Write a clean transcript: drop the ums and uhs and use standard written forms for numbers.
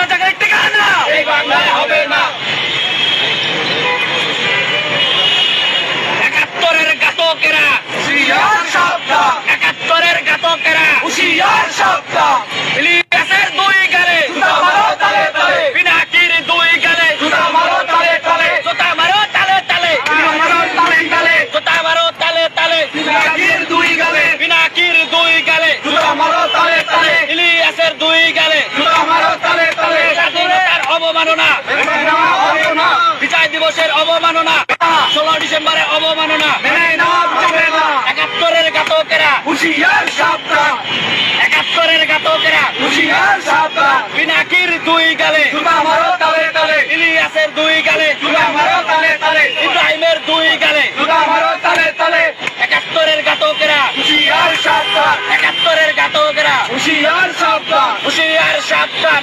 জায়গায় ঠিকানা এই বাংলায় হবে না। ৭১-এর ঘাতকেরা হুঁশিয়ার সাবধান, ৭১-এর ঘাতকেরা হুঁশিয়ার সাবধান। ইলিয়াসের দুই গালে জুতা মারো তালে তালে, পিনাকির দুই গালে জুতা মারো তালে তালে, জোতা মারো তালে তালে জুতা মারো তালে তালে। জোতা মারো তালে তালে পিনাকির দুই গালে, পিনাকির দুই গালে জুতা মারো তালে তালে, ইলিয়াসের দুই গালে জুতা মারো তালে তালে। স্বাধীনতার অবমাননা, মেনে নেওয়া হবে না, বিজয় দিবসের অবমাননা, 16 ডিসেম্বরের অবমাননা, মেনে নেওয়া যাবে না। ৭১-এর ঘাতকেরা হুঁশিয়ার সাবধান, ৭১-এর ঘাতকেরা হুঁশিয়ার সাবধান। পিনাকির দুই গালে জুতা মারো তালে তালে, ইলিয়াসের দুই গালে জুতা মারো তালে তালে, ইব্রাহিমের দুই গালে জুতা মারো তালে তালে। ৭১-এর ঘাতকেরা হুঁশিয়ার সাবধান, ৭১-এর ঘাতকেরা হুঁশিয়ার সাবধান। হুঁশিয়ার সাবধান।